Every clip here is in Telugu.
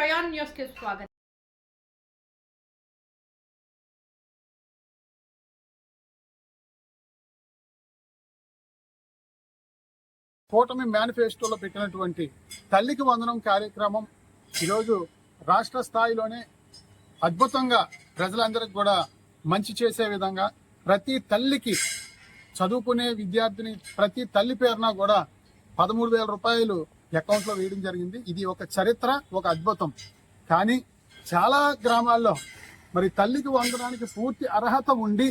ప్రయాణ్ న్యూస్ కి స్వాగతం. కూటమి మేనిఫెస్టోలో పెట్టినటువంటి తల్లికి వందనం కార్యక్రమం ఈరోజు రాష్ట్ర స్థాయిలోనే అద్భుతంగా ప్రజలందరికీ కూడా మంచి చేసే విధంగా ప్రతి తల్లికి చదువుకునే విద్యార్థిని ప్రతి తల్లి పేరున కూడా 13,000 రూపాయలు అకౌంట్లో వేయడం జరిగింది. ఇది ఒక చరిత్ర, ఒక అద్భుతం. కానీ చాలా గ్రామాల్లో మరి తల్లికి వందనానికి పూర్తి అర్హత ఉండి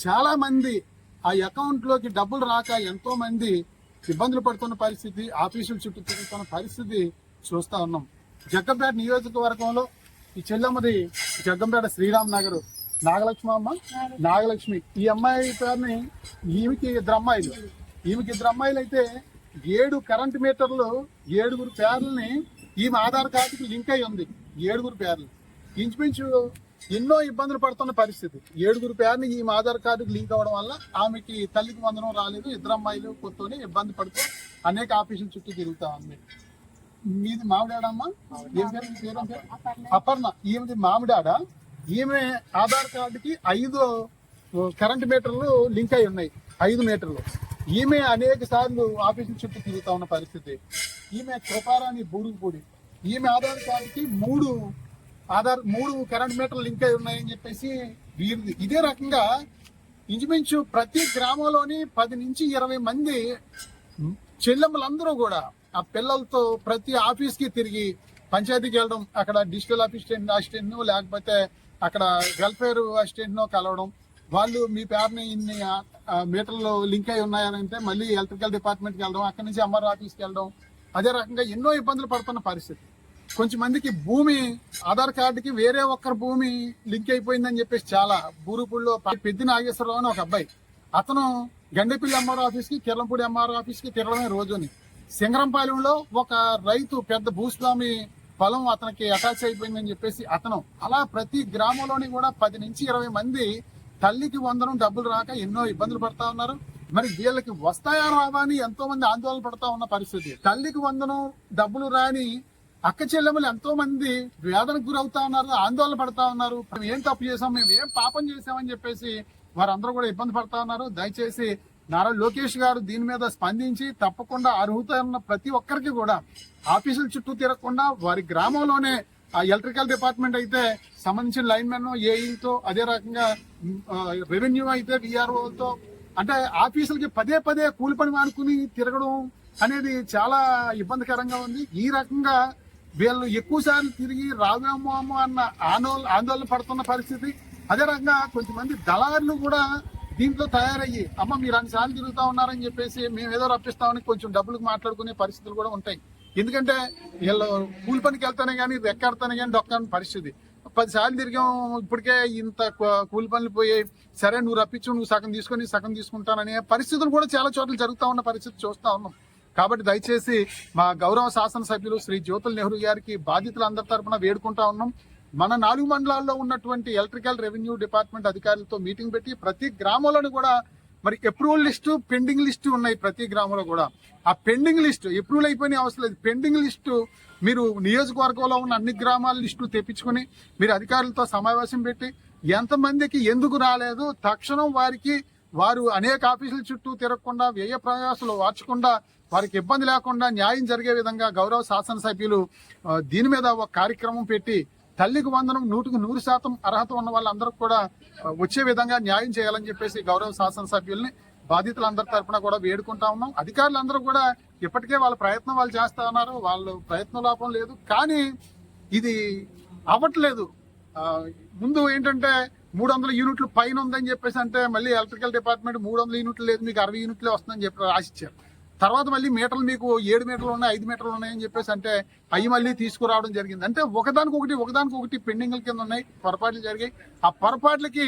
చాలా మంది ఆ అకౌంట్లోకి డబ్బులు రాక ఎంతో మంది ఇబ్బందులు పడుతున్న పరిస్థితి, ఆఫీసుల చుట్టూ తిరుగుతున్న పరిస్థితి చూస్తా ఉన్నాం. జగ్గంపేట నియోజకవర్గంలో ఈ చెల్లమ్మది జగ్గంపేట శ్రీరామ్ నగర్ నాగలక్ష్మి. ఈ అమ్మాయి పేరుని ఈమెకి ఇద్దరు అమ్మాయిలు అయితే 7 కరెంట్ మీటర్లు 7 పేర్లని ఈమె ఆధార్ కార్డుకి లింక్ అయి ఉంది. 7 పేర్లు ఇంచుమించు ఎన్నో ఇబ్బందులు పడుతున్న పరిస్థితి. 7 పేర్ని ఈమె ఆధార్ కార్డుకి లింక్ అవ్వడం వల్ల ఆమెకి తల్లికి వందనం రాలేదు. ఇద్దరు అమ్మాయిలు కూర్చొని ఇబ్బంది పడుతూ అనేక ఆఫీసుల చుట్టూ తిరుగుతా ఉంది. మీది మామిడాడమ్మా? ఏం పేరు? అపర్ణ. ఈమెది మామిడాడ. ఈమె ఆధార్ కార్డుకి 5 కరెంట్ మీటర్లు లింక్ అయి ఉన్నాయి. 5 మీటర్లు. ఈమె అనేక సార్లు ఆఫీసుల చుట్టూ తిరుగుతా ఉన్న పరిస్థితి. ఈమె కృపారాణి బూరుగుపూడి. ఈమె ఆధార్ కార్డుకి 3 కరెంట్ మీటర్లు లింక్ అయి ఉన్నాయని చెప్పేసి వీరిది. ఇదే రకంగా ఇంచుమించు ప్రతి గ్రామంలోని 10 నుంచి 20 మంది చెల్లెమ్మలందరూ కూడా ఆ పిల్లలతో ప్రతి ఆఫీస్కి తిరిగి పంచాయతీకి వెళ్ళడం, అక్కడ డిజిటల్ అసిస్టెంట్ లేకపోతే అక్కడ వెల్ఫేర్ అసిస్టెంట్నో కలవడం. వాళ్ళు మీ పేరుని ఇన్ని మీటర్లు లింక్ అయి ఉన్నాయనంటే మళ్ళీ ఎలక్ట్రికల్ డిపార్ట్మెంట్కి వెళ్ళడం, అక్కడి నుంచి ఎంఆర్ఓ ఆఫీస్కి వెళ్ళడం. అదే రకంగా ఎన్నో ఇబ్బందులు పడుతున్న పరిస్థితి. కొంచెం మందికి భూమి ఆధార్ కార్డుకి వేరే ఒక్కరి భూమి లింక్ అయిపోయిందని చెప్పేసి చాలా బూరుపూడిలో పెద్ది నాగేశ్వరరావు అని ఒక అబ్బాయి, అతను గండేపల్లి ఎంఆర్ఓ ఆఫీస్కి కిర్లంపూడి ఎంఆర్ఓ ఆఫీస్కి తిరగడమే రోజుని. సింగరంపాలెంలో ఒక రైతు పెద్ద భూస్వామి పొలం అతనికి అటాచ్ అయిపోయిందని చెప్పేసి అతను. అలా ప్రతి గ్రామంలోని కూడా 10 నుంచి 20 మంది తల్లికి వందనం డబ్బులు రాక ఎన్నో ఇబ్బందులు పడతా ఉన్నారు. మరి వీళ్ళకి వస్తాయా రావా అని ఎంతో మంది ఆందోళన పడతా ఉన్న పరిస్థితి. తల్లికి వందనం డబ్బులు రాని అక్క చెల్లెములు ఎంతో మంది వేదనకు గురవుతా ఉన్నారు, ఆందోళన పడతా ఉన్నారు. మేము ఏం తప్పు చేసాం, మేము ఏం పాపం చేసామని చెప్పేసి వారందరూ కూడా ఇబ్బంది పడతా ఉన్నారు. దయచేసి నారా లోకేష్ గారు దీని మీద స్పందించి తప్పకుండా అర్హత ఉన్న ప్రతి ఒక్కరికి కూడా ఆఫీసుల చుట్టూ తిరగకుండా వారి గ్రామంలోనే ఆ ఎలక్ట్రికల్ డిపార్ట్మెంట్ అయితే సంబంధించిన లైన్మెన్ ఏఈతో, అదే రకంగా రెవెన్యూ అయితే విఆర్ఓతో, అంటే ఆఫీసులకి పదే కూలి పని మానుకుని తిరగడం అనేది చాలా ఇబ్బందికరంగా ఉంది. ఈ రకంగా వీళ్ళు ఎక్కువ సార్లు తిరిగి రావేమో అన్న ఆందోళన పడుతున్న పరిస్థితి. అదే రకంగా కొంతమంది దళారులు కూడా దీంట్లో తయారయ్యి అమ్మ మీరు అన్నిసార్లు తిరుగుతా ఉన్నారని చెప్పేసి మేము ఏదో రప్పిస్తామని కొంచెం డబ్బులకు మాట్లాడుకునే పరిస్థితులు కూడా ఉంటాయి. ఎందుకంటే వీళ్ళు కూలి పనికి వెళ్తానే కానీ రెక్కాడితేనే కానీ దొక్కని పరిస్థితి. 10 సార్లు తిరిగాం, ఇప్పటికే ఇంత కూలి పనులు పోయాయి, సరే నువ్వు రప్పించు, నువ్వు సగం తీసుకొని సగం తీసుకుంటాననే పరిస్థితులు కూడా చాలా చోట్ల జరుగుతూ ఉన్న పరిస్థితి చూస్తూ ఉన్నాం. కాబట్టి దయచేసి మా గౌరవ శాసనసభ్యులు శ్రీ జ్యోతుల్ నెహ్రూ గారికి బాధితులందరి తరఫున వేడుకుంటా ఉన్నాం. మన 4 మండలాల్లో ఉన్నటువంటి ఎలక్ట్రికల్ రెవెన్యూ డిపార్ట్మెంట్ అధికారులతో మీటింగ్ పెట్టి ప్రతి గ్రామంలోని కూడా మరి అప్రూవల్ లిస్టు, పెండింగ్ లిస్టు ఉన్నాయి. ప్రతి గ్రామంలో కూడా ఆ పెండింగ్ లిస్టు, అప్రూవల్ అయిపోయిన అవసరం లేదు, పెండింగ్ లిస్టు మీరు నియోజకవర్గంలో ఉన్న అన్ని గ్రామాల లిస్టు తెప్పించుకుని మీరు అధికారులతో సమావేశం పెట్టి ఎంతమందికి ఎందుకు రాలేదు తక్షణం వారు అనేక ఆఫీసుల చుట్టూ తిరగకుండా వ్యయ ప్రయాసాలు వార్చకుండా వారికి ఇబ్బంది లేకుండా న్యాయం జరిగే విధంగా గౌరవ శాసనసభ్యులు దీని మీద ఒక కార్యక్రమం పెట్టి తల్లికి వందనం 100% అర్హత ఉన్న వాళ్ళందరూ కూడా వచ్చే విధంగా న్యాయం చేయాలని చెప్పేసి గౌరవ శాసనసభ్యుల్ని బాధితులందరి తరఫున కూడా వేడుకుంటా ఉన్నాం. అధికారులందరూ కూడా ఇప్పటికే వాళ్ళ ప్రయత్నం వాళ్ళు చేస్తా ఉన్నారు, వాళ్ళు ప్రయత్నం లోపం లేదు. కానీ ఇది అవ్వట్లేదు. ముందు ఏంటంటే 300 యూనిట్లు పైన ఉందని చెప్పేసి అంటే మళ్ళీ ఎలక్ట్రికల్ డిపార్ట్మెంట్ 300 యూనిట్లు లేదు, మీకు 60 యూనిట్లే వస్తుందని చెప్పి రాసిచ్చారు. తర్వాత మళ్ళీ మీటర్లు మీకు 7 మీటర్లు ఉన్నాయి, 5 మీటర్లు ఉన్నాయని చెప్పేసి అంటే అవి మళ్ళీ తీసుకురావడం జరిగింది. అంటే ఒకదానికొకటి పెండింగ్ల కింద ఉన్నాయి, పొరపాట్లు జరిగాయి. ఆ పొరపాట్లకి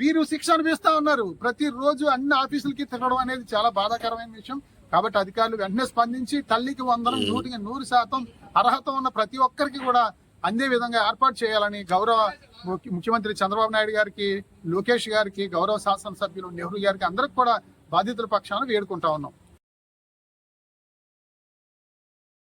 వీరు శిక్ష అనిపిస్తా ఉన్నారు. ప్రతిరోజు అన్ని ఆఫీసులకి తిరగడం అనేది చాలా బాధాకరమైన విషయం. కాబట్టి అధికారులు వెంటనే స్పందించి తల్లికి వందనం 100% అర్హత ఉన్న ప్రతి ఒక్కరికి కూడా అందే విధంగా ఏర్పాటు చేయాలని గౌరవ ముఖ్యమంత్రి చంద్రబాబు నాయుడు గారికి, లోకేష్ గారికి, గౌరవ శాసనసభ్యులు నెహ్రూ గారికి అందరికి కూడా బాధితుల పక్షాన వేడుకుంటా ఉన్నాం.